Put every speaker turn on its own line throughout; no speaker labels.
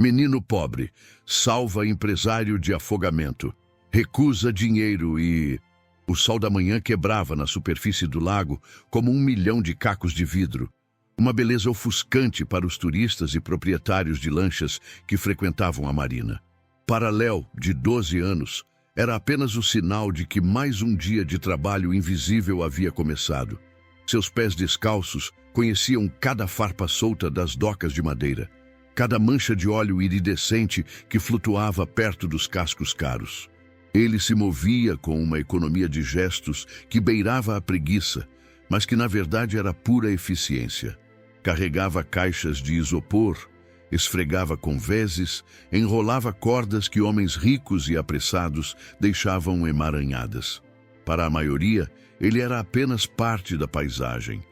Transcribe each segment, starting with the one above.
Menino pobre, salva empresário de afogamento, recusa dinheiro e... O sol da manhã quebrava na superfície do lago como 1 milhão de cacos de vidro. Uma beleza ofuscante para os turistas e proprietários de lanchas que frequentavam a marina. Para Léo, de 12 anos, era apenas o sinal de que mais um dia de trabalho invisível havia começado. Seus pés descalços conheciam cada farpa solta das docas de madeira, cada mancha de óleo iridescente que flutuava perto dos cascos caros. Ele se movia com uma economia de gestos que beirava a preguiça, mas que na verdade era pura eficiência. Carregava caixas de isopor, esfregava convéses, enrolava cordas que homens ricos e apressados deixavam emaranhadas. Para a maioria, ele era apenas parte da paisagem.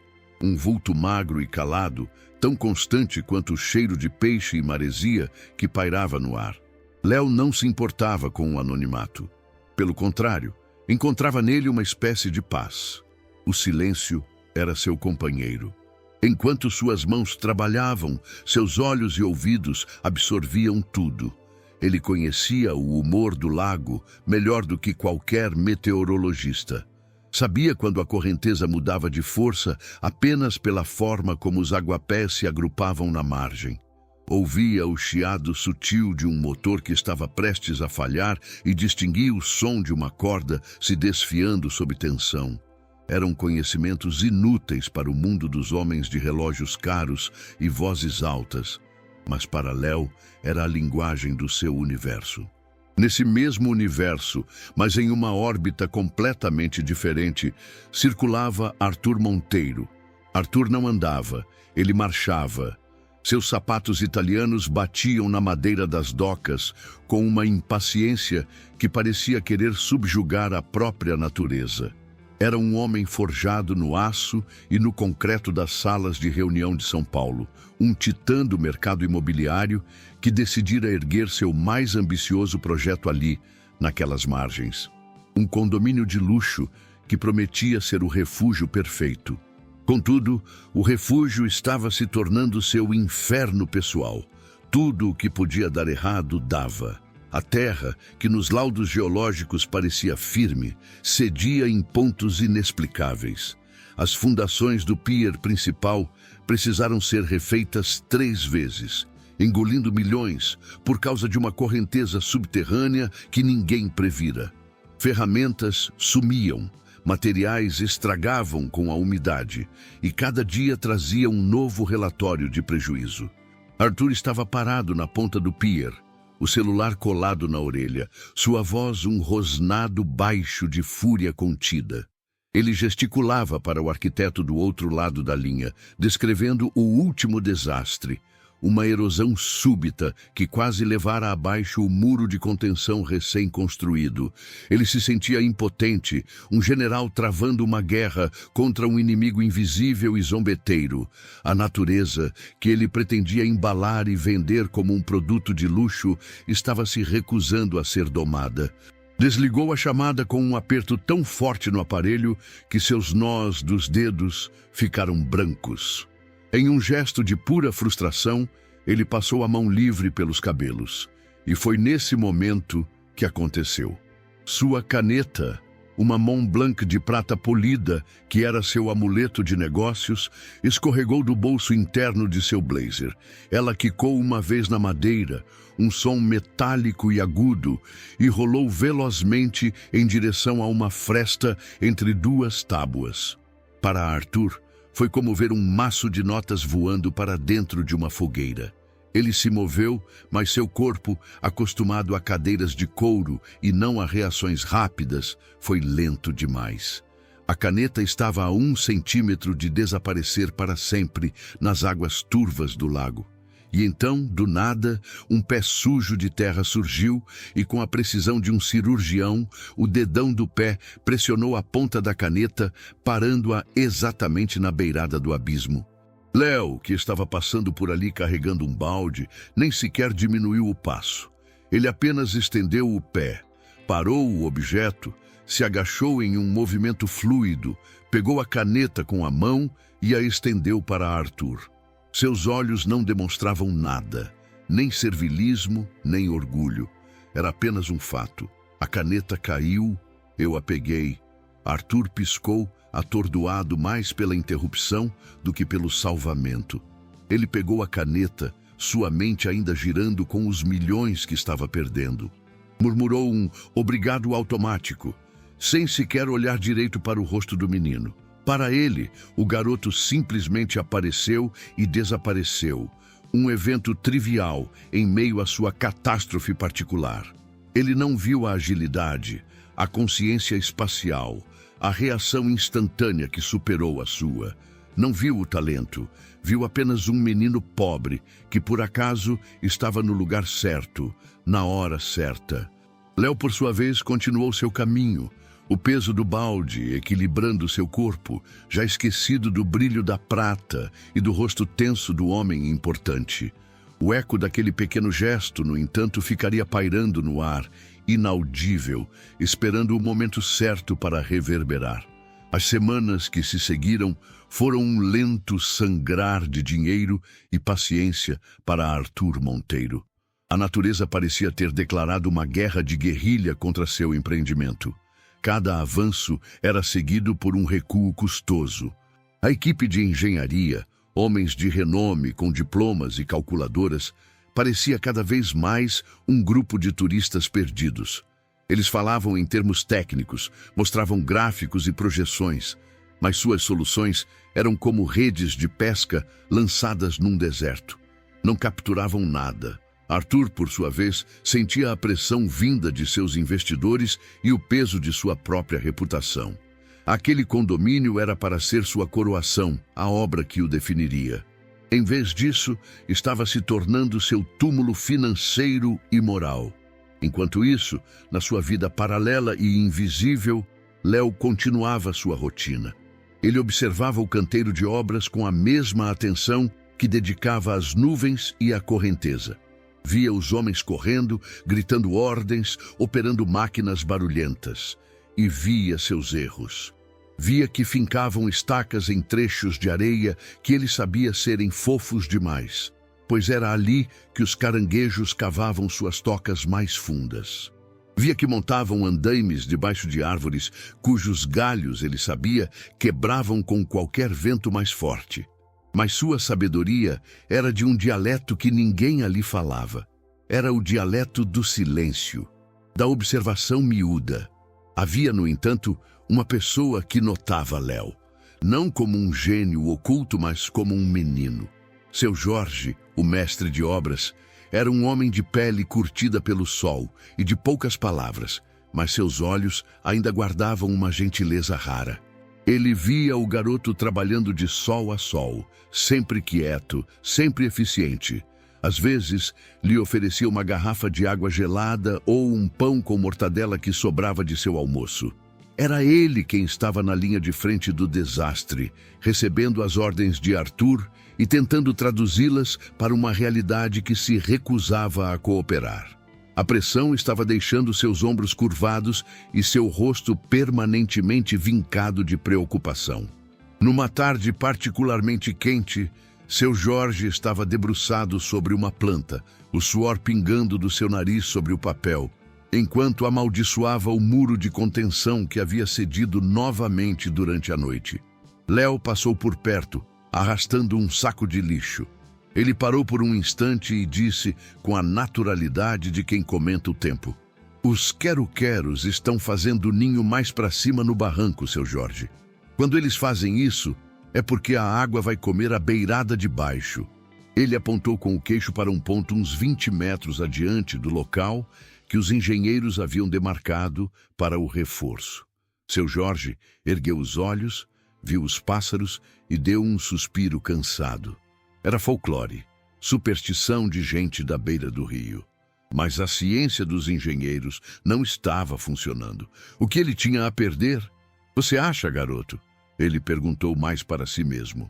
Um vulto magro e calado, tão constante quanto o cheiro de peixe e maresia que pairava no ar. Léo não se importava com o anonimato. Pelo contrário, encontrava nele uma espécie de paz. O silêncio era seu companheiro. Enquanto suas mãos trabalhavam, seus olhos e ouvidos absorviam tudo. Ele conhecia o humor do lago melhor do que qualquer meteorologista. Sabia quando a correnteza mudava de força apenas pela forma como os aguapés se agrupavam na margem. Ouvia o chiado sutil de um motor que estava prestes a falhar e distinguia o som de uma corda se desfiando sob tensão. Eram conhecimentos inúteis para o mundo dos homens de relógios caros e vozes altas, mas para Léo era a linguagem do seu universo. Nesse mesmo universo, mas em uma órbita completamente diferente, circulava Arthur Monteiro. Arthur não andava, ele marchava. Seus sapatos italianos batiam na madeira das docas com uma impaciência que parecia querer subjugar a própria natureza. Era um homem forjado no aço e no concreto das salas de reunião de São Paulo, um titã do mercado imobiliário que decidira erguer seu mais ambicioso projeto ali, naquelas margens. Um condomínio de luxo que prometia ser o refúgio perfeito. Contudo, o refúgio estava se tornando seu inferno pessoal. Tudo o que podia dar errado dava. A terra, que nos laudos geológicos parecia firme, cedia em pontos inexplicáveis. As fundações do pier principal precisaram ser refeitas 3 vezes, engolindo milhões por causa de uma correnteza subterrânea que ninguém previra. Ferramentas sumiam. Materiais estragavam com a umidade e cada dia trazia um novo relatório de prejuízo. Arthur estava parado na ponta do pier, o celular colado na orelha, sua voz um rosnado baixo de fúria contida. Ele gesticulava para o arquiteto do outro lado da linha, descrevendo o último desastre. Uma erosão súbita que quase levara abaixo o muro de contenção recém-construído. Ele se sentia impotente, um general travando uma guerra contra um inimigo invisível e zombeteiro. A natureza, que ele pretendia embalar e vender como um produto de luxo, estava se recusando a ser domada. Desligou a chamada com um aperto tão forte no aparelho que seus nós dos dedos ficaram brancos. Em um gesto de pura frustração, ele passou a mão livre pelos cabelos. E foi nesse momento que aconteceu. Sua caneta, uma Mont Blanc de prata polida, que era seu amuleto de negócios, escorregou do bolso interno de seu blazer. Ela quicou uma vez na madeira, um som metálico e agudo, e rolou velozmente em direção a uma fresta entre 2 tábuas. Para Arthur, foi como ver um maço de notas voando para dentro de uma fogueira. Ele se moveu, mas seu corpo, acostumado a cadeiras de couro e não a reações rápidas, foi lento demais. A caneta estava a 1 centímetro de desaparecer para sempre nas águas turvas do lago. E então, do nada, um pé sujo de terra surgiu e, com a precisão de um cirurgião, o dedão do pé pressionou a ponta da caneta, parando-a exatamente na beirada do abismo. Léo, que estava passando por ali carregando um balde, nem sequer diminuiu o passo. Ele apenas estendeu o pé, parou o objeto, se agachou em um movimento fluido, pegou a caneta com a mão e a estendeu para Arthur. Seus olhos não demonstravam nada. Nem servilismo, nem orgulho. Era apenas um fato. A caneta caiu, eu a peguei. Arthur piscou, atordoado mais pela interrupção do que pelo salvamento. Ele pegou a caneta, sua mente ainda girando com os milhões que estava perdendo. Murmurou um obrigado automático, sem sequer olhar direito para o rosto do menino. Para ele, o garoto simplesmente apareceu e desapareceu. Um evento trivial em meio à sua catástrofe particular. Ele não viu a agilidade, a consciência espacial, a reação instantânea que superou a sua. Não viu o talento, viu apenas um menino pobre que, por acaso, estava no lugar certo, na hora certa. Léo, por sua vez, continuou seu caminho, o peso do balde equilibrando seu corpo, já esquecido do brilho da prata e do rosto tenso do homem importante. O eco daquele pequeno gesto, no entanto, ficaria pairando no ar, inaudível, esperando o momento certo para reverberar. As semanas que se seguiram foram um lento sangrar de dinheiro e paciência para Arthur Monteiro. A natureza parecia ter declarado uma guerra de guerrilha contra seu empreendimento. Cada avanço era seguido por um recuo custoso. A equipe de engenharia, homens de renome com diplomas e calculadoras, parecia cada vez mais um grupo de turistas perdidos. Eles falavam em termos técnicos, mostravam gráficos e projeções, mas suas soluções eram como redes de pesca lançadas num deserto. Não capturavam nada. Arthur, por sua vez, sentia a pressão vinda de seus investidores e o peso de sua própria reputação. Aquele condomínio era para ser sua coroação, a obra que o definiria. Em vez disso, estava se tornando seu túmulo financeiro e moral. Enquanto isso, na sua vida paralela e invisível, Léo continuava sua rotina. Ele observava o canteiro de obras com a mesma atenção que dedicava às nuvens e à correnteza. Via os homens correndo, gritando ordens, operando máquinas barulhentas. E via seus erros. Via que fincavam estacas em trechos de areia que ele sabia serem fofos demais, pois era ali que os caranguejos cavavam suas tocas mais fundas. Via que montavam andaimes debaixo de árvores cujos galhos, ele sabia, quebravam com qualquer vento mais forte. Mas sua sabedoria era de um dialeto que ninguém ali falava. Era o dialeto do silêncio, da observação miúda. Havia, no entanto, uma pessoa que notava Léo, não como um gênio oculto, mas como um menino. Seu Jorge, o mestre de obras, era um homem de pele curtida pelo sol e de poucas palavras, mas seus olhos ainda guardavam uma gentileza rara. Ele via o garoto trabalhando de sol a sol, sempre quieto, sempre eficiente. Às vezes, lhe oferecia uma garrafa de água gelada ou um pão com mortadela que sobrava de seu almoço. Era ele quem estava na linha de frente do desastre, recebendo as ordens de Arthur e tentando traduzi-las para uma realidade que se recusava a cooperar. A pressão estava deixando seus ombros curvados e seu rosto permanentemente vincado de preocupação. Numa tarde particularmente quente, seu Jorge estava debruçado sobre uma planta, o suor pingando do seu nariz sobre o papel, enquanto amaldiçoava o muro de contenção que havia cedido novamente durante a noite. Léo passou por perto, arrastando um saco de lixo. Ele parou por um instante e disse, com a naturalidade de quem comenta o tempo: "Os quero-queros estão fazendo ninho mais para cima no barranco, seu Jorge. Quando eles fazem isso, é porque a água vai comer a beirada de baixo." Ele apontou com o queixo para um ponto uns 20 metros adiante do local que os engenheiros haviam demarcado para o reforço. Seu Jorge ergueu os olhos, viu os pássaros e deu um suspiro cansado. Era folclore, superstição de gente da beira do rio. Mas a ciência dos engenheiros não estava funcionando. O que ele tinha a perder? "Você acha, garoto?" Ele perguntou mais para si mesmo.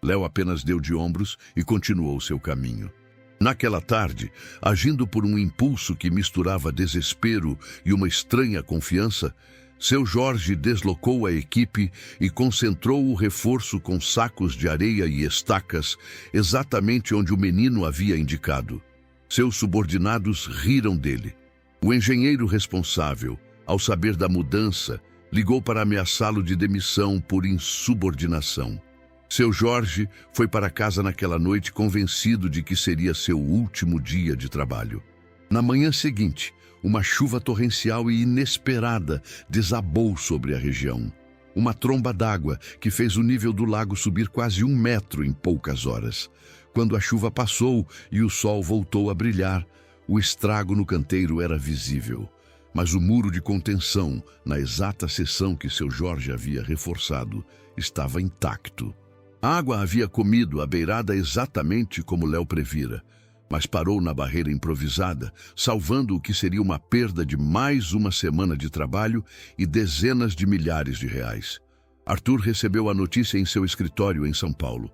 Léo apenas deu de ombros e continuou seu caminho. Naquela tarde, agindo por um impulso que misturava desespero e uma estranha confiança, seu Jorge deslocou a equipe e concentrou o reforço com sacos de areia e estacas exatamente onde o menino havia indicado. Seus subordinados riram dele. O engenheiro responsável, ao saber da mudança, ligou para ameaçá-lo de demissão por insubordinação. Seu Jorge foi para casa naquela noite convencido de que seria seu último dia de trabalho. Na manhã seguinte, uma chuva torrencial e inesperada desabou sobre a região. Uma tromba d'água que fez o nível do lago subir quase 1 metro em poucas horas. Quando a chuva passou e o sol voltou a brilhar, o estrago no canteiro era visível. Mas o muro de contenção, na exata seção que seu Jorge havia reforçado, estava intacto. A água havia comido a beirada exatamente como Léo previra, mas parou na barreira improvisada, salvando o que seria uma perda de mais uma semana de trabalho e dezenas de milhares de reais. Arthur recebeu a notícia em seu escritório em São Paulo.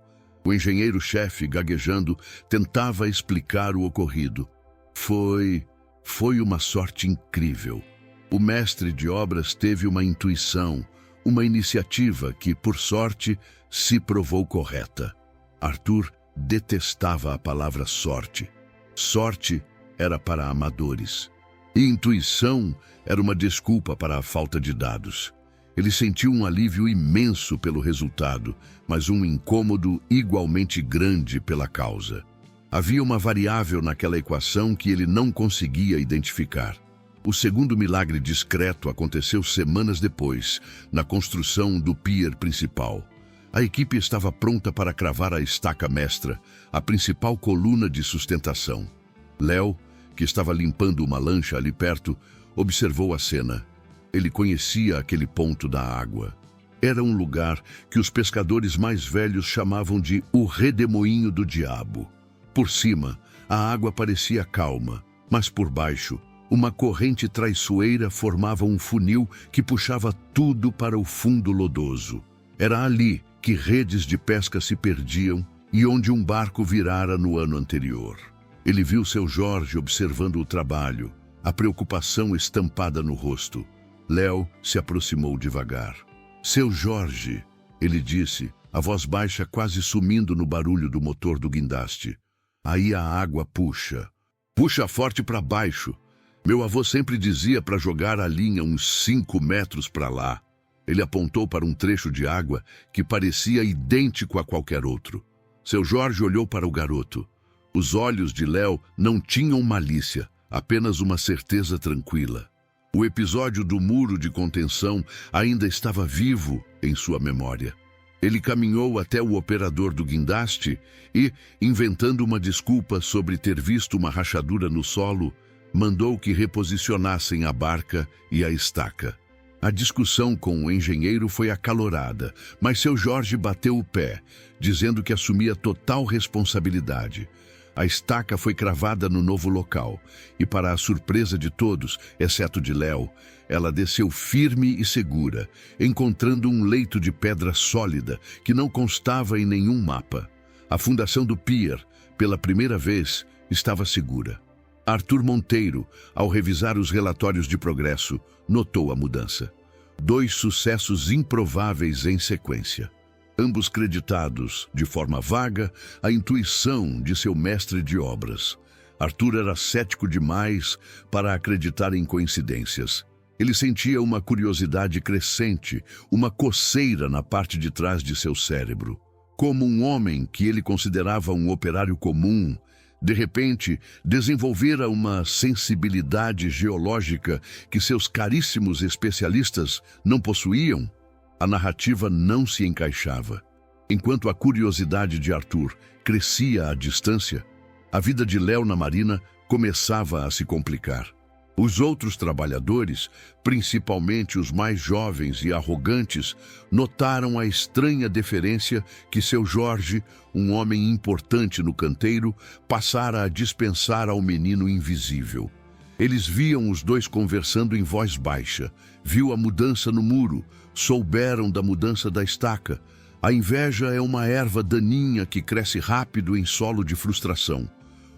O engenheiro-chefe, gaguejando, tentava explicar o ocorrido. Foi uma sorte incrível. O mestre de obras teve uma intuição, uma iniciativa que, por sorte, se provou correta. Arthur detestava a palavra sorte. Sorte era para amadores. E intuição era uma desculpa para a falta de dados. Ele sentiu um alívio imenso pelo resultado, mas um incômodo igualmente grande pela causa. Havia uma variável naquela equação que ele não conseguia identificar. O segundo milagre discreto aconteceu semanas depois, na construção do pier principal. A equipe estava pronta para cravar a estaca mestra, a principal coluna de sustentação. Léo, que estava limpando uma lancha ali perto, observou a cena. Ele conhecia aquele ponto da água. Era um lugar que os pescadores mais velhos chamavam de o redemoinho do diabo. Por cima, a água parecia calma, mas por baixo, uma corrente traiçoeira formava um funil que puxava tudo para o fundo lodoso. Era ali que redes de pesca se perdiam e onde um barco virara no ano anterior. Ele viu seu Jorge observando o trabalho, a preocupação estampada no rosto. Léo se aproximou devagar. Seu Jorge, ele disse, a voz baixa quase sumindo no barulho do motor do guindaste. Aí a água puxa. Puxa forte para baixo. Meu avô sempre dizia para jogar a linha uns 5 metros para lá. Ele apontou para um trecho de água que parecia idêntico a qualquer outro. Seu Jorge olhou para o garoto. Os olhos de Léo não tinham malícia, apenas uma certeza tranquila. O episódio do muro de contenção ainda estava vivo em sua memória. Ele caminhou até o operador do guindaste e, inventando uma desculpa sobre ter visto uma rachadura no solo, mandou que reposicionassem a barca e a estaca. A discussão com o engenheiro foi acalorada, mas seu Jorge bateu o pé, dizendo que assumia total responsabilidade. A estaca foi cravada no novo local e, para a surpresa de todos, exceto de Léo, ela desceu firme e segura, encontrando um leito de pedra sólida que não constava em nenhum mapa. A fundação do pier, pela primeira vez, estava segura. Arthur Monteiro, ao revisar os relatórios de progresso, notou a mudança. 2 sucessos improváveis em sequência. Ambos creditados, de forma vaga, à intuição de seu mestre de obras. Arthur era cético demais para acreditar em coincidências. Ele sentia uma curiosidade crescente, uma coceira na parte de trás de seu cérebro. Como um homem que ele considerava um operário comum, de repente, desenvolvera uma sensibilidade geológica que seus caríssimos especialistas não possuíam. A narrativa não se encaixava. Enquanto a curiosidade de Arthur crescia à distância, a vida de Léo na marina começava a se complicar. Os outros trabalhadores, principalmente os mais jovens e arrogantes, notaram a estranha deferência que seu Jorge, um homem importante no canteiro, passara a dispensar ao menino invisível. Eles viam os dois conversando em voz baixa, viu a mudança no muro, souberam da mudança da estaca. A inveja é uma erva daninha que cresce rápido em solo de frustração.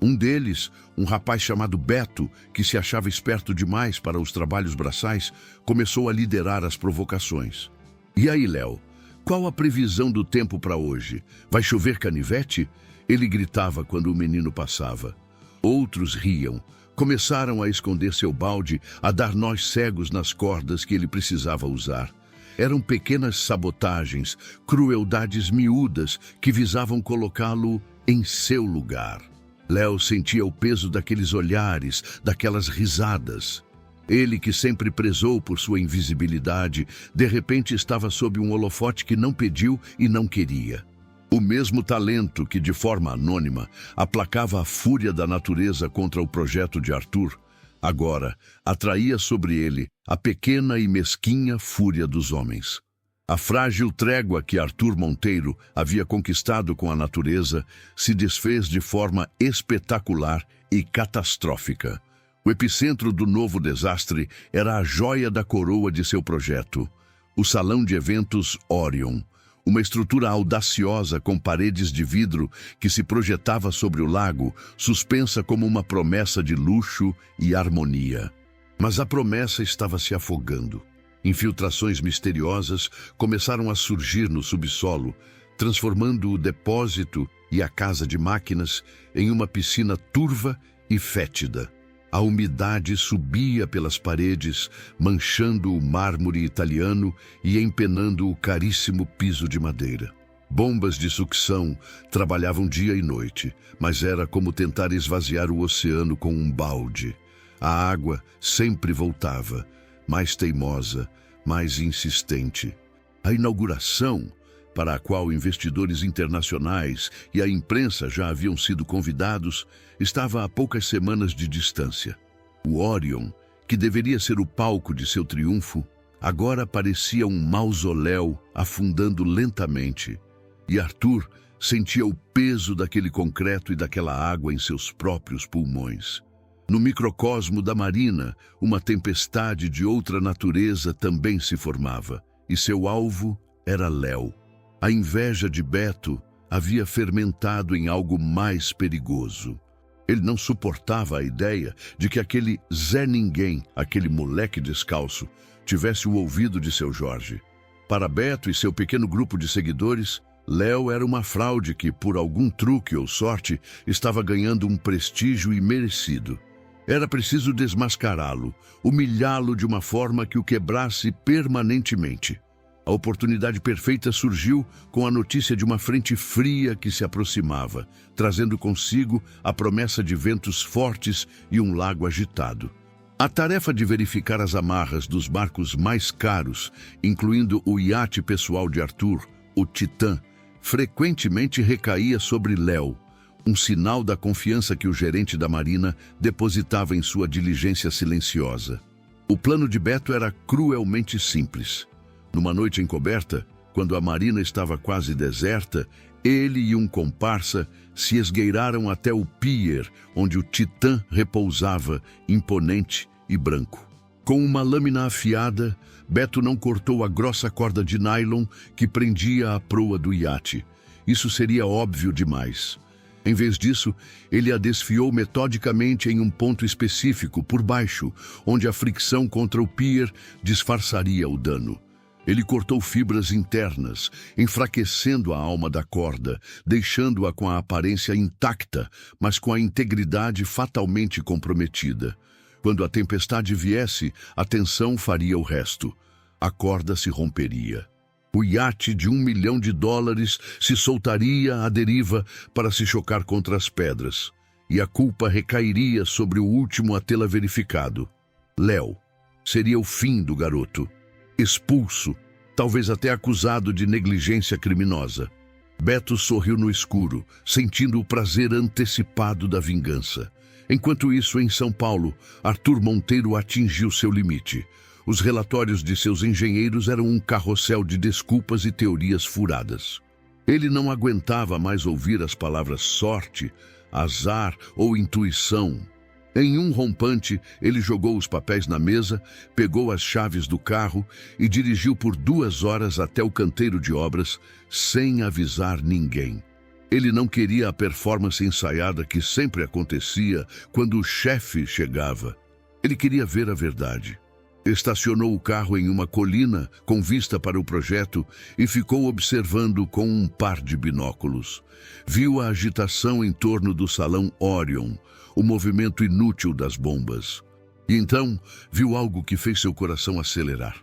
Um deles, um rapaz chamado Beto, que se achava esperto demais para os trabalhos braçais, começou a liderar as provocações. E aí, Léo, qual a previsão do tempo para hoje? Vai chover canivete? Ele gritava quando o menino passava. Outros riam. Começaram a esconder seu balde, a dar nós cegos nas cordas que ele precisava usar. Eram pequenas sabotagens, crueldades miúdas que visavam colocá-lo em seu lugar. Léo sentia o peso daqueles olhares, daquelas risadas. Ele, que sempre prezou por sua invisibilidade, de repente estava sob um holofote que não pediu e não queria. O mesmo talento que, de forma anônima, aplacava a fúria da natureza contra o projeto de Arthur, agora atraía sobre ele a pequena e mesquinha fúria dos homens. A frágil trégua que Arthur Monteiro havia conquistado com a natureza se desfez de forma espetacular e catastrófica. O epicentro do novo desastre era a joia da coroa de seu projeto, o salão de eventos Orion, uma estrutura audaciosa com paredes de vidro que se projetava sobre o lago, suspensa como uma promessa de luxo e harmonia. Mas a promessa estava se afogando. Infiltrações misteriosas começaram a surgir no subsolo, transformando o depósito e a casa de máquinas em uma piscina turva e fétida. A umidade subia pelas paredes, manchando o mármore italiano e empenando o caríssimo piso de madeira. Bombas de sucção trabalhavam dia e noite, mas era como tentar esvaziar o oceano com um balde. A água sempre voltava, mais teimosa, mais insistente. A inauguração, para a qual investidores internacionais e a imprensa já haviam sido convidados, estava a poucas semanas de distância. O Orion, que deveria ser o palco de seu triunfo, agora parecia um mausoléu afundando lentamente. E Arthur sentia o peso daquele concreto e daquela água em seus próprios pulmões. No microcosmo da marina, uma tempestade de outra natureza também se formava, e seu alvo era Léo. A inveja de Beto havia fermentado em algo mais perigoso. Ele não suportava a ideia de que aquele Zé Ninguém, aquele moleque descalço, tivesse o ouvido de seu Jorge. Para Beto e seu pequeno grupo de seguidores, Léo era uma fraude que, por algum truque ou sorte, estava ganhando um prestígio imerecido. Era preciso desmascará-lo, humilhá-lo de uma forma que o quebrasse permanentemente. A oportunidade perfeita surgiu com a notícia de uma frente fria que se aproximava, trazendo consigo a promessa de ventos fortes e um lago agitado. A tarefa de verificar as amarras dos barcos mais caros, incluindo o iate pessoal de Arthur, o Titã, frequentemente recaía sobre Léo, um sinal da confiança que o gerente da Marina depositava em sua diligência silenciosa. O plano de Beto era cruelmente simples. Numa noite encoberta, quando a marina estava quase deserta, ele e um comparsa se esgueiraram até o pier, onde o Titã repousava, imponente e branco. Com uma lâmina afiada, Beto não cortou a grossa corda de nylon que prendia a proa do iate. Isso seria óbvio demais. Em vez disso, ele a desfiou metodicamente em um ponto específico, por baixo, onde a fricção contra o pier disfarçaria o dano. Ele cortou fibras internas, enfraquecendo a alma da corda, deixando-a com a aparência intacta, mas com a integridade fatalmente comprometida. Quando a tempestade viesse, a tensão faria o resto. A corda se romperia. O iate de $1 milhão se soltaria à deriva para se chocar contra as pedras, e a culpa recairia sobre o último a tê-la verificado. Léo. Seria o fim do garoto. Expulso, talvez até acusado de negligência criminosa. Beto sorriu no escuro, sentindo o prazer antecipado da vingança. Enquanto isso, em São Paulo, Arthur Monteiro atingiu seu limite. Os relatórios de seus engenheiros eram um carrossel de desculpas e teorias furadas. Ele não aguentava mais ouvir as palavras sorte, azar ou intuição. Em um rompante, ele jogou os papéis na mesa, pegou as chaves do carro e dirigiu por 2 horas até o canteiro de obras, sem avisar ninguém. Ele não queria a performance ensaiada que sempre acontecia quando o chefe chegava. Ele queria ver a verdade. Estacionou o carro em uma colina com vista para o projeto e ficou observando com um par de binóculos. Viu a agitação em torno do salão Orion, o movimento inútil das bombas. E então viu algo que fez seu coração acelerar.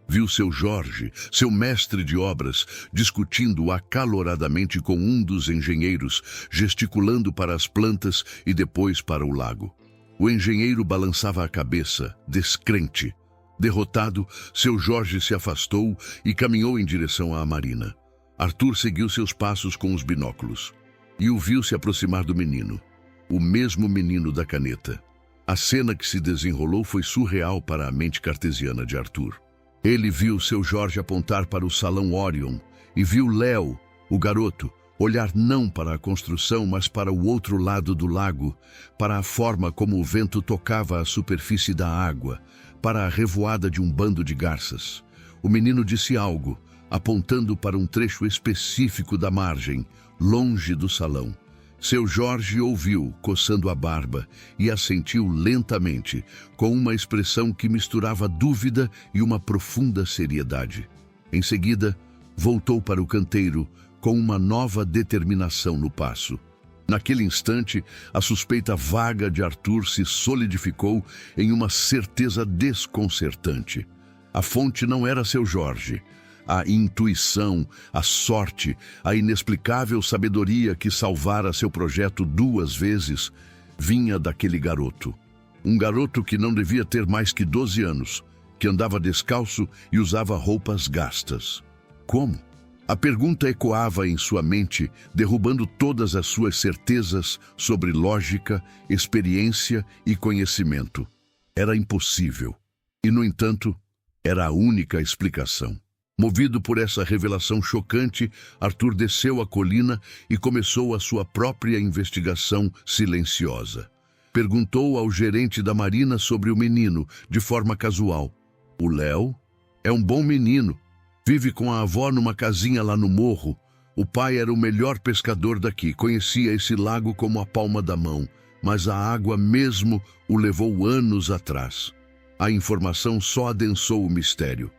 Viu seu Jorge, seu mestre de obras, discutindo acaloradamente com um dos engenheiros, gesticulando para as plantas e depois para o lago. O engenheiro balançava a cabeça, descrente. Derrotado, seu Jorge se afastou e caminhou em direção à marina. Arthur seguiu seus passos com os binóculos e o viu se aproximar do menino, o mesmo menino da caneta. A cena que se desenrolou foi surreal para a mente cartesiana de Arthur. Ele viu seu Jorge apontar para o salão Orion e viu Léo, o garoto, olhar não para a construção, mas para o outro lado do lago, para a forma como o vento tocava a superfície da água, para a revoada de um bando de garças. O menino disse algo, apontando para um trecho específico da margem, longe do salão. Seu Jorge ouviu, coçando a barba, e assentiu lentamente, com uma expressão que misturava dúvida e uma profunda seriedade. Em seguida, voltou para o canteiro, com uma nova determinação no passo. Naquele instante, a suspeita vaga de Arthur se solidificou em uma certeza desconcertante. A fonte não era seu Jorge. A intuição, a sorte, a inexplicável sabedoria que salvara seu projeto 2 vezes, vinha daquele garoto. Um garoto que não devia ter mais que 12 anos, que andava descalço e usava roupas gastas. Como? A pergunta ecoava em sua mente, derrubando todas as suas certezas sobre lógica, experiência e conhecimento. Era impossível. E, no entanto, era a única explicação. Movido por essa revelação chocante, Arthur desceu a colina e começou a sua própria investigação silenciosa. Perguntou ao gerente da marina sobre o menino, de forma casual. O Léo é um bom menino. Vive com a avó numa casinha lá no morro. O pai era o melhor pescador daqui, conhecia esse lago como a palma da mão, mas a água mesmo o levou anos atrás. A informação só adensou o mistério.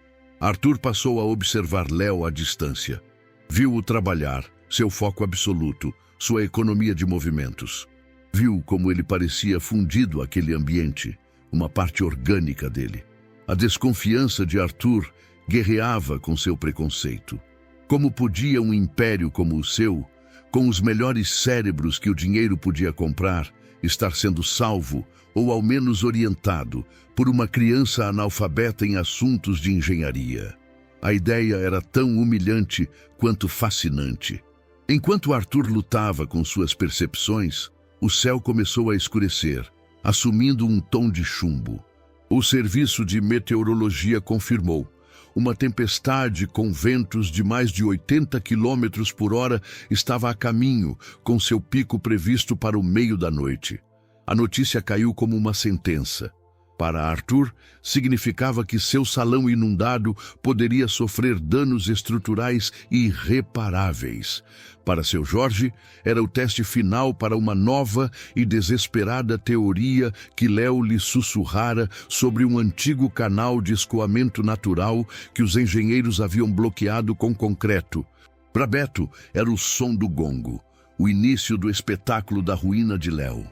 Arthur passou a observar Léo à distância. Viu-o trabalhar, seu foco absoluto, sua economia de movimentos. Viu como ele parecia fundido àquele ambiente, uma parte orgânica dele. A desconfiança de Arthur guerreava com seu preconceito. Como podia um império como o seu, com os melhores cérebros que o dinheiro podia comprar, estar sendo salvo, ou ao menos orientado, por uma criança analfabeta em assuntos de engenharia? A ideia era tão humilhante quanto fascinante. Enquanto Arthur lutava com suas percepções, o céu começou a escurecer, assumindo um tom de chumbo. O serviço de meteorologia confirmou. Uma tempestade com ventos de mais de 80 quilômetros por hora estava a caminho, com seu pico previsto para o meio da noite. A notícia caiu como uma sentença. Para Arthur, significava que seu salão inundado poderia sofrer danos estruturais irreparáveis. Para seu Jorge, era o teste final para uma nova e desesperada teoria que Léo lhe sussurrara sobre um antigo canal de escoamento natural que os engenheiros haviam bloqueado com concreto. Para Beto, era o som do gongo, o início do espetáculo da ruína de Léo.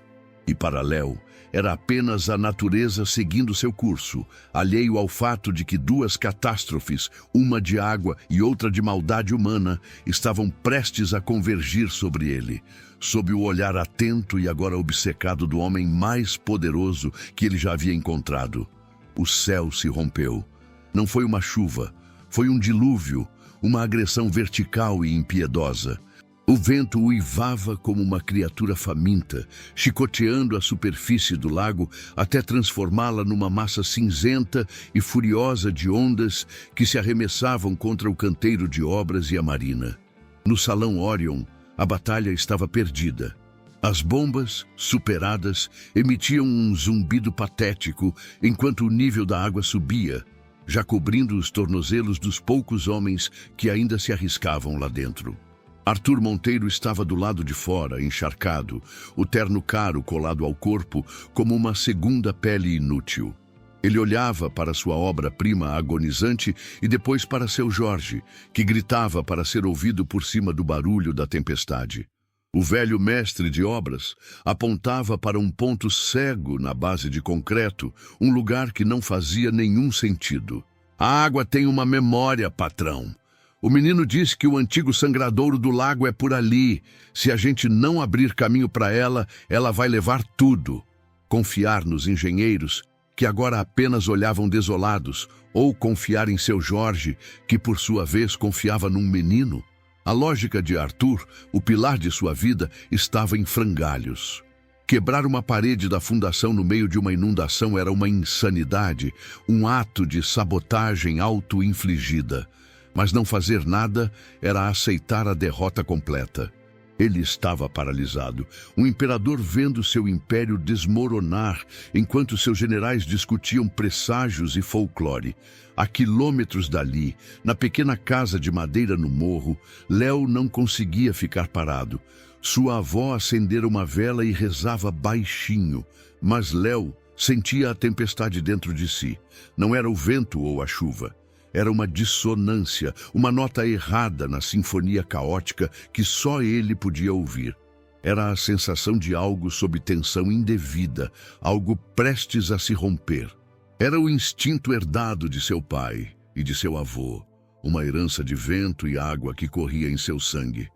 E para Léo, era apenas a natureza seguindo seu curso, alheio ao fato de que 2 catástrofes, uma de água e outra de maldade humana, estavam prestes a convergir sobre ele, sob o olhar atento e agora obcecado do homem mais poderoso que ele já havia encontrado. O céu se rompeu. Não foi uma chuva, foi um dilúvio, uma agressão vertical e impiedosa. O vento uivava como uma criatura faminta, chicoteando a superfície do lago até transformá-la numa massa cinzenta e furiosa de ondas que se arremessavam contra o canteiro de obras e a marina. No salão Orion, a batalha estava perdida. As bombas, superadas, emitiam um zumbido patético enquanto o nível da água subia, já cobrindo os tornozelos dos poucos homens que ainda se arriscavam lá dentro. Arthur Monteiro estava do lado de fora, encharcado, o terno caro colado ao corpo como uma segunda pele inútil. Ele olhava para sua obra-prima agonizante e depois para seu Jorge, que gritava para ser ouvido por cima do barulho da tempestade. O velho mestre de obras apontava para um ponto cego na base de concreto, um lugar que não fazia nenhum sentido. A água tem uma memória, patrão. O menino disse que o antigo sangradouro do lago é por ali. Se a gente não abrir caminho para ela, ela vai levar tudo. Confiar nos engenheiros, que agora apenas olhavam desolados, ou confiar em seu Jorge, que por sua vez confiava num menino? A lógica de Arthur, o pilar de sua vida, estava em frangalhos. Quebrar uma parede da fundação no meio de uma inundação era uma insanidade, um ato de sabotagem auto-infligida. Mas não fazer nada era aceitar a derrota completa. Ele estava paralisado, um imperador vendo seu império desmoronar, enquanto seus generais discutiam presságios e folclore. A quilômetros dali, na pequena casa de madeira no morro, Léo não conseguia ficar parado. Sua avó acendera uma vela e rezava baixinho, mas Léo sentia a tempestade dentro de si. Não era o vento ou a chuva. Era uma dissonância, uma nota errada na sinfonia caótica que só ele podia ouvir. Era a sensação de algo sob tensão indevida, algo prestes a se romper. Era o instinto herdado de seu pai e de seu avô, uma herança de vento e água que corria em seu sangue.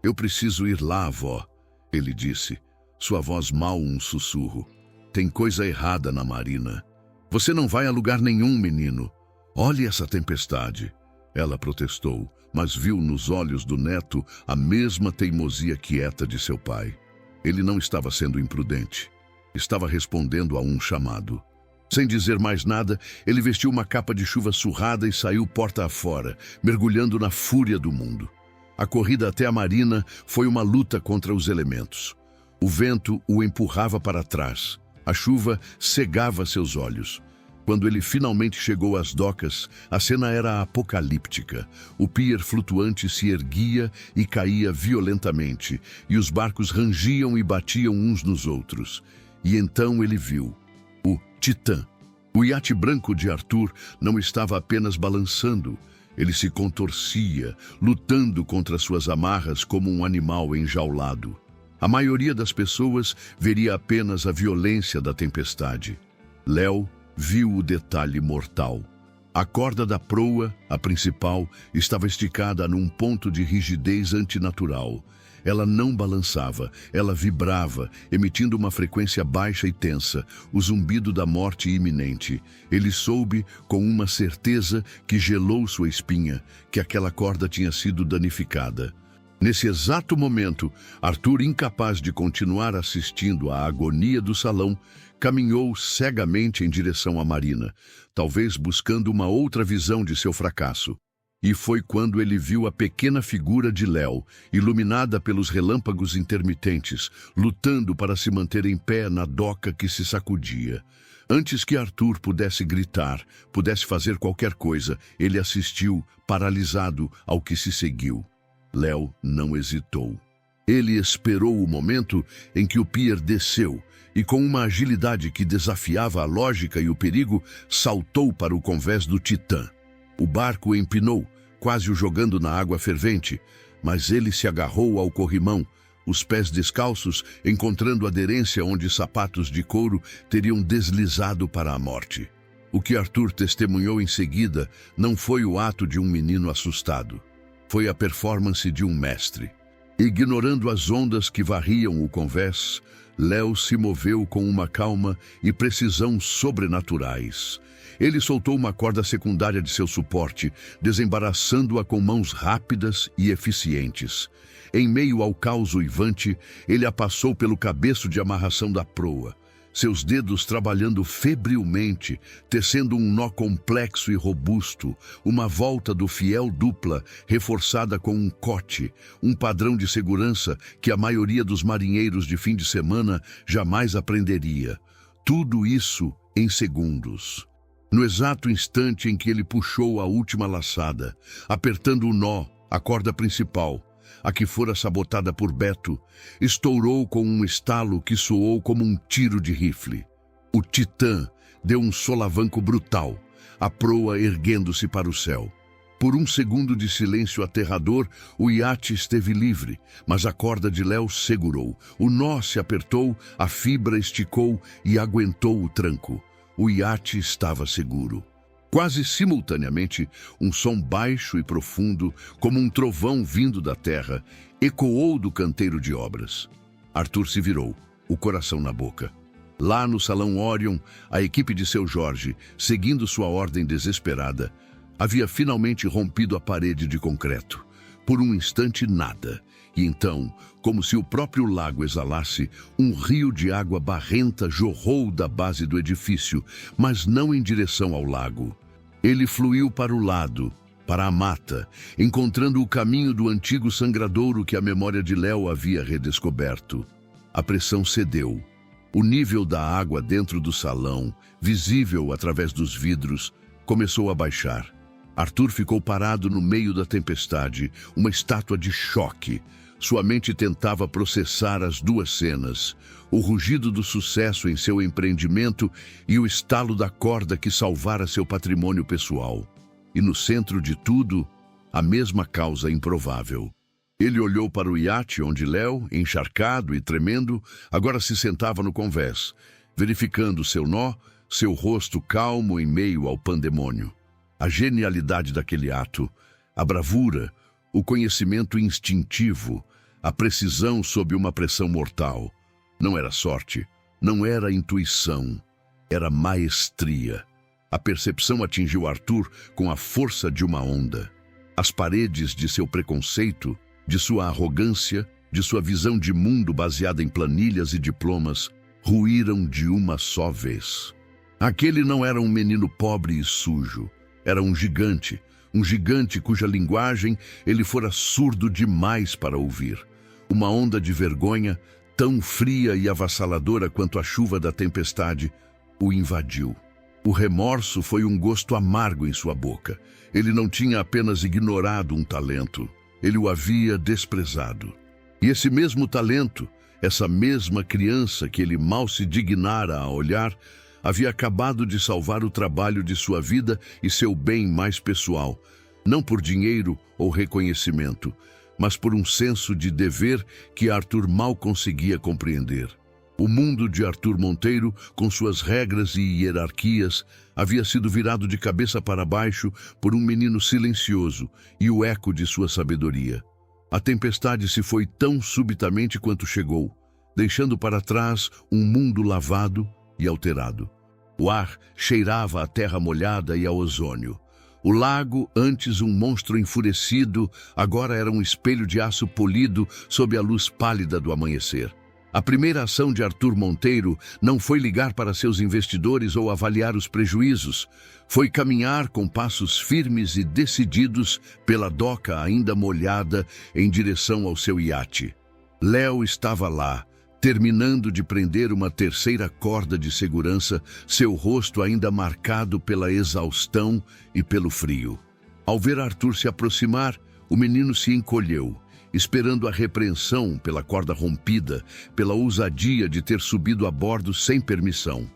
"Eu preciso ir lá, avó", ele disse, sua voz mal um sussurro. "Tem coisa errada na marina. Você não vai a lugar nenhum, menino. Olhe essa tempestade", ela protestou, mas viu nos olhos do neto a mesma teimosia quieta de seu pai. Ele não estava sendo imprudente. Estava respondendo a um chamado. Sem dizer mais nada, ele vestiu uma capa de chuva surrada e saiu porta afora, mergulhando na fúria do mundo. A corrida até a marina foi uma luta contra os elementos. O vento o empurrava para trás. A chuva cegava seus olhos. Quando ele finalmente chegou às docas, a cena era apocalíptica. O pier flutuante se erguia e caía violentamente, e os barcos rangiam e batiam uns nos outros. E então ele viu o Titã. O iate branco de Arthur não estava apenas balançando, ele se contorcia, lutando contra suas amarras como um animal enjaulado. A maioria das pessoas veria apenas a violência da tempestade. Léo viu o detalhe mortal. A corda da proa, a principal, estava esticada num ponto de rigidez antinatural. Ela não balançava, ela vibrava, emitindo uma frequência baixa e tensa, o zumbido da morte iminente. Ele soube, com uma certeza que gelou sua espinha, que aquela corda tinha sido danificada. Nesse exato momento, Arthur, incapaz de continuar assistindo à agonia do salão, caminhou cegamente em direção à marina, talvez buscando uma outra visão de seu fracasso. E foi quando ele viu a pequena figura de Léo, iluminada pelos relâmpagos intermitentes, lutando para se manter em pé na doca que se sacudia. Antes que Arthur pudesse gritar, pudesse fazer qualquer coisa, ele assistiu, paralisado, ao que se seguiu. Léo não hesitou. Ele esperou o momento em que o pier desceu e, com uma agilidade que desafiava a lógica e o perigo, saltou para o convés do Titã. O barco empinou, quase o jogando na água fervente, mas ele se agarrou ao corrimão, os pés descalços encontrando aderência onde sapatos de couro teriam deslizado para a morte. O que Arthur testemunhou em seguida não foi o ato de um menino assustado. Foi a performance de um mestre. Ignorando as ondas que varriam o convés, Léo se moveu com uma calma e precisão sobrenaturais. Ele soltou uma corda secundária de seu suporte, desembaraçando-a com mãos rápidas e eficientes. Em meio ao caos uivante, ele a passou pelo cabeço de amarração da proa, seus dedos trabalhando febrilmente, tecendo um nó complexo e robusto, uma volta do fiel dupla, reforçada com um cote, um padrão de segurança que a maioria dos marinheiros de fim de semana jamais aprenderia. Tudo isso em segundos. No exato instante em que ele puxou a última laçada, apertando o nó, a corda principal, a que fora sabotada por Beto, estourou com um estalo que soou como um tiro de rifle. O Titã deu um solavanco brutal, a proa erguendo-se para o céu. Por um segundo de silêncio aterrador, o iate esteve livre, mas a corda de Léo segurou. O nó se apertou, a fibra esticou e aguentou o tranco. O iate estava seguro. Quase simultaneamente, um som baixo e profundo, como um trovão vindo da terra, ecoou do canteiro de obras. Arthur se virou, o coração na boca. Lá no salão Orion, a equipe de seu Jorge, seguindo sua ordem desesperada, havia finalmente rompido a parede de concreto. Por um instante, nada. E então, como se o próprio lago exalasse, um rio de água barrenta jorrou da base do edifício, mas não em direção ao lago. Ele fluiu para o lado, para a mata, encontrando o caminho do antigo sangradouro que a memória de Léo havia redescoberto. A pressão cedeu. O nível da água dentro do salão, visível através dos vidros, começou a baixar. Arthur ficou parado no meio da tempestade, uma estátua de choque. Sua mente tentava processar as duas cenas, o rugido do sucesso em seu empreendimento e o estalo da corda que salvara seu patrimônio pessoal. E no centro de tudo, a mesma causa improvável. Ele olhou para o iate onde Léo, encharcado e tremendo, agora se sentava no convés, verificando seu nó, seu rosto calmo em meio ao pandemônio. A genialidade daquele ato, a bravura, o conhecimento instintivo, a precisão sob uma pressão mortal. Não era sorte, não era intuição, era maestria. A percepção atingiu Arthur com a força de uma onda. As paredes de seu preconceito, de sua arrogância, de sua visão de mundo baseada em planilhas e diplomas, ruíram de uma só vez. Aquele não era um menino pobre e sujo. Era um gigante cuja linguagem ele fora surdo demais para ouvir. Uma onda de vergonha, tão fria e avassaladora quanto a chuva da tempestade, o invadiu. O remorso foi um gosto amargo em sua boca. Ele não tinha apenas ignorado um talento, ele o havia desprezado. E esse mesmo talento, essa mesma criança que ele mal se dignara a olhar, havia acabado de salvar o trabalho de sua vida e seu bem mais pessoal, não por dinheiro ou reconhecimento, mas por um senso de dever que Arthur mal conseguia compreender. O mundo de Arthur Monteiro, com suas regras e hierarquias, havia sido virado de cabeça para baixo por um menino silencioso e o eco de sua sabedoria. A tempestade se foi tão subitamente quanto chegou, deixando para trás um mundo lavado e alterado. O ar cheirava a terra molhada e a ozônio. O lago, antes um monstro enfurecido, agora era um espelho de aço polido sob a luz pálida do amanhecer. A primeira ação de Arthur Monteiro não foi ligar para seus investidores ou avaliar os prejuízos. Foi caminhar com passos firmes e decididos pela doca ainda molhada em direção ao seu iate. Léo estava lá, terminando de prender uma terceira corda de segurança, seu rosto ainda marcado pela exaustão e pelo frio. Ao ver Arthur se aproximar, o menino se encolheu, esperando a repreensão pela corda rompida, pela ousadia de ter subido a bordo sem permissão.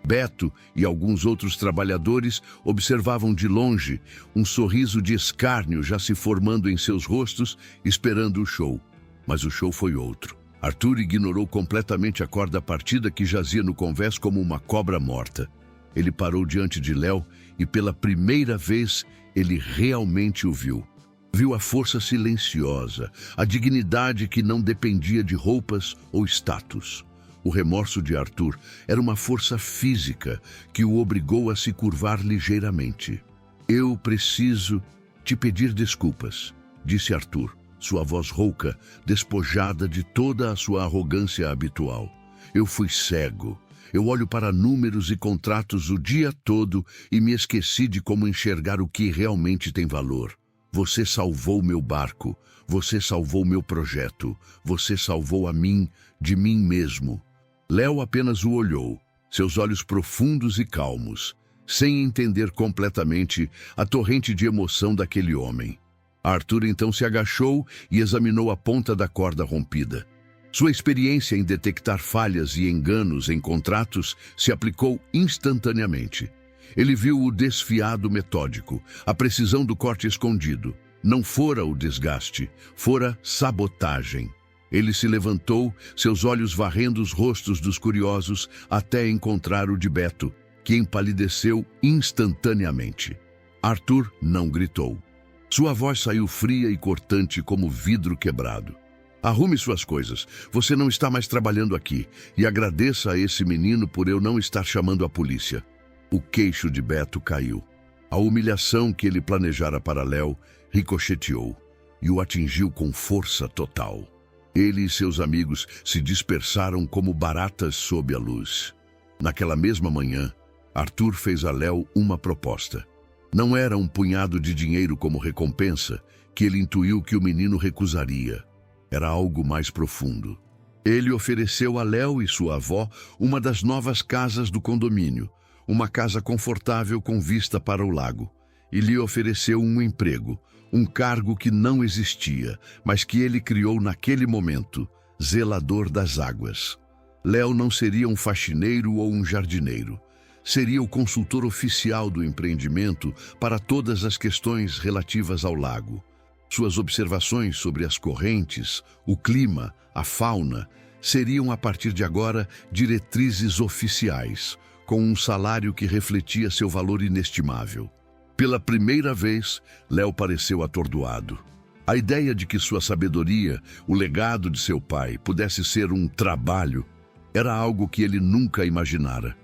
Beto e alguns outros trabalhadores observavam de longe, um sorriso de escárnio já se formando em seus rostos, esperando o show. Mas o show foi outro. Arthur ignorou completamente a corda partida que jazia no convés como uma cobra morta. Ele parou diante de Léo e pela primeira vez ele realmente o viu. Viu a força silenciosa, a dignidade que não dependia de roupas ou status. O remorso de Arthur era uma força física que o obrigou a se curvar ligeiramente. "Eu preciso te pedir desculpas", disse Arthur, sua voz rouca, despojada de toda a sua arrogância habitual. "Eu fui cego. Eu olho para números e contratos o dia todo e me esqueci de como enxergar o que realmente tem valor. Você salvou meu barco. Você salvou meu projeto. Você salvou a mim, de mim mesmo." Léo apenas o olhou, seus olhos profundos e calmos, sem entender completamente a torrente de emoção daquele homem. Arthur então se agachou e examinou a ponta da corda rompida. Sua experiência em detectar falhas e enganos em contratos se aplicou instantaneamente. Ele viu o desfiado metódico, a precisão do corte escondido. Não fora o desgaste, fora sabotagem. Ele se levantou, seus olhos varrendo os rostos dos curiosos, até encontrar o de Beto, que empalideceu instantaneamente. Arthur não gritou. Sua voz saiu fria e cortante como vidro quebrado. Arrume suas coisas. Você não está mais trabalhando aqui. E agradeça a esse menino por eu não estar chamando a polícia. O queixo de Beto caiu. A humilhação que ele planejara para Léo ricocheteou e o atingiu com força total. Ele e seus amigos se dispersaram como baratas sob a luz. Naquela mesma manhã, Arthur fez a Léo uma proposta. Não era um punhado de dinheiro como recompensa que ele intuiu que o menino recusaria. Era algo mais profundo. Ele ofereceu a Léo e sua avó uma das novas casas do condomínio, uma casa confortável com vista para o lago, e lhe ofereceu um emprego, um cargo que não existia, mas que ele criou naquele momento, zelador das águas. Léo não seria um faxineiro ou um jardineiro. Seria o consultor oficial do empreendimento para todas as questões relativas ao lago. Suas observações sobre as correntes, o clima, a fauna, seriam a partir de agora diretrizes oficiais, com um salário que refletia seu valor inestimável. Pela primeira vez, Léo pareceu atordoado. A ideia de que sua sabedoria, o legado de seu pai, pudesse ser um trabalho, era algo que ele nunca imaginara.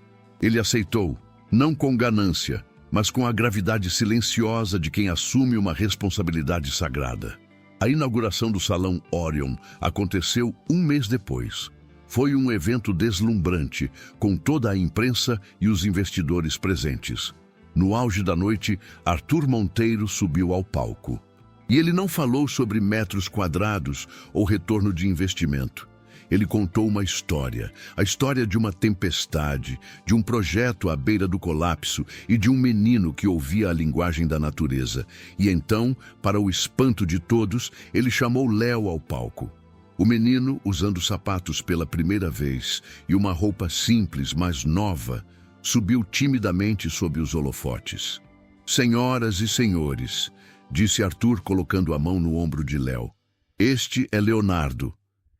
Ele aceitou, não com ganância, mas com a gravidade silenciosa de quem assume uma responsabilidade sagrada. A inauguração do Salão Orion aconteceu um mês depois. Foi um evento deslumbrante, com toda a imprensa e os investidores presentes. No auge da noite, Arthur Monteiro subiu ao palco. E ele não falou sobre metros quadrados ou retorno de investimento. Ele contou uma história, a história de uma tempestade, de um projeto à beira do colapso e de um menino que ouvia a linguagem da natureza. E então, para o espanto de todos, ele chamou Léo ao palco. O menino, usando sapatos pela primeira vez e uma roupa simples, mas nova, subiu timidamente sob os holofotes. "Senhoras e senhores", disse Arthur colocando a mão no ombro de Léo, "este é Leonardo.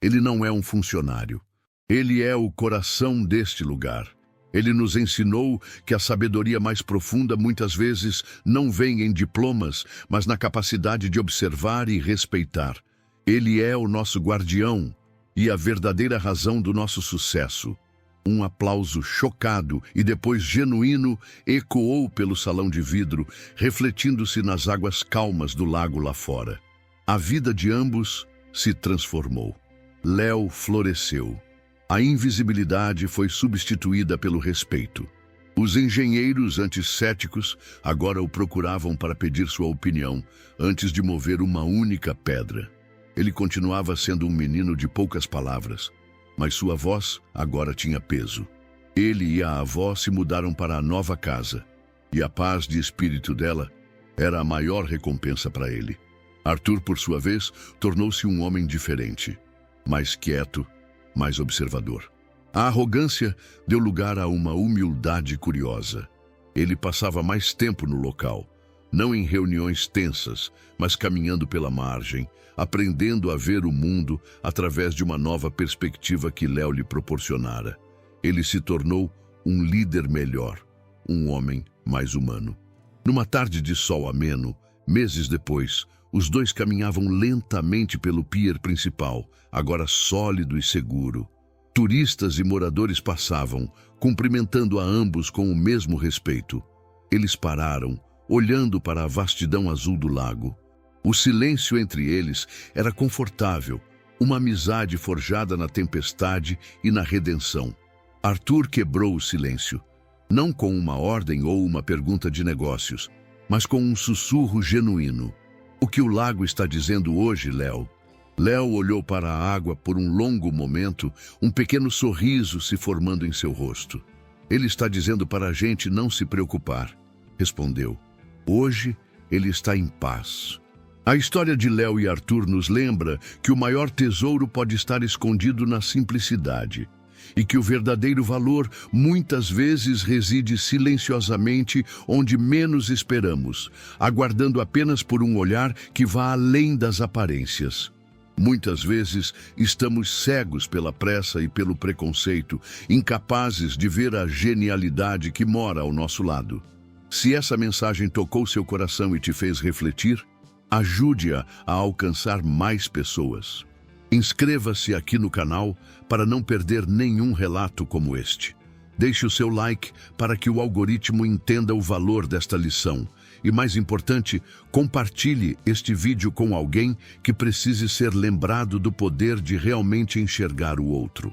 Ele não é um funcionário. Ele é o coração deste lugar. Ele nos ensinou que a sabedoria mais profunda muitas vezes não vem em diplomas, mas na capacidade de observar e respeitar. Ele é o nosso guardião e a verdadeira razão do nosso sucesso." Um aplauso chocado e depois genuíno ecoou pelo salão de vidro, refletindo-se nas águas calmas do lago lá fora. A vida de ambos se transformou. Léo floresceu. A invisibilidade foi substituída pelo respeito. Os engenheiros antes céticos agora o procuravam para pedir sua opinião, antes de mover uma única pedra. Ele continuava sendo um menino de poucas palavras, mas sua voz agora tinha peso. Ele e a avó se mudaram para a nova casa, e a paz de espírito dela era a maior recompensa para ele. Arthur, por sua vez, tornou-se um homem diferente. Mais quieto, mais observador. A arrogância deu lugar a uma humildade curiosa. Ele passava mais tempo no local, não em reuniões tensas, mas caminhando pela margem, aprendendo a ver o mundo através de uma nova perspectiva que Léo lhe proporcionara. Ele se tornou um líder melhor, um homem mais humano. Numa tarde de sol ameno, meses depois, os dois caminhavam lentamente pelo pier principal, agora sólido e seguro. Turistas e moradores passavam, cumprimentando a ambos com o mesmo respeito. Eles pararam, olhando para a vastidão azul do lago. O silêncio entre eles era confortável, uma amizade forjada na tempestade e na redenção. Arthur quebrou o silêncio, não com uma ordem ou uma pergunta de negócios, mas com um sussurro genuíno. "O que o lago está dizendo hoje, Léo?" Léo olhou para a água por um longo momento, um pequeno sorriso se formando em seu rosto. "Ele está dizendo para a gente não se preocupar", respondeu. "Hoje ele está em paz. A história de Léo e Arthur nos lembra que o maior tesouro pode estar escondido na simplicidade e que o verdadeiro valor muitas vezes reside silenciosamente onde menos esperamos, aguardando apenas por um olhar que vá além das aparências. Muitas vezes estamos cegos pela pressa e pelo preconceito, incapazes de ver a genialidade que mora ao nosso lado. Se essa mensagem tocou seu coração e te fez refletir, ajude-a a alcançar mais pessoas. Inscreva-se aqui no canal para não perder nenhum relato como este. Deixe o seu like para que o algoritmo entenda o valor desta lição. E mais importante, compartilhe este vídeo com alguém que precise ser lembrado do poder de realmente enxergar o outro.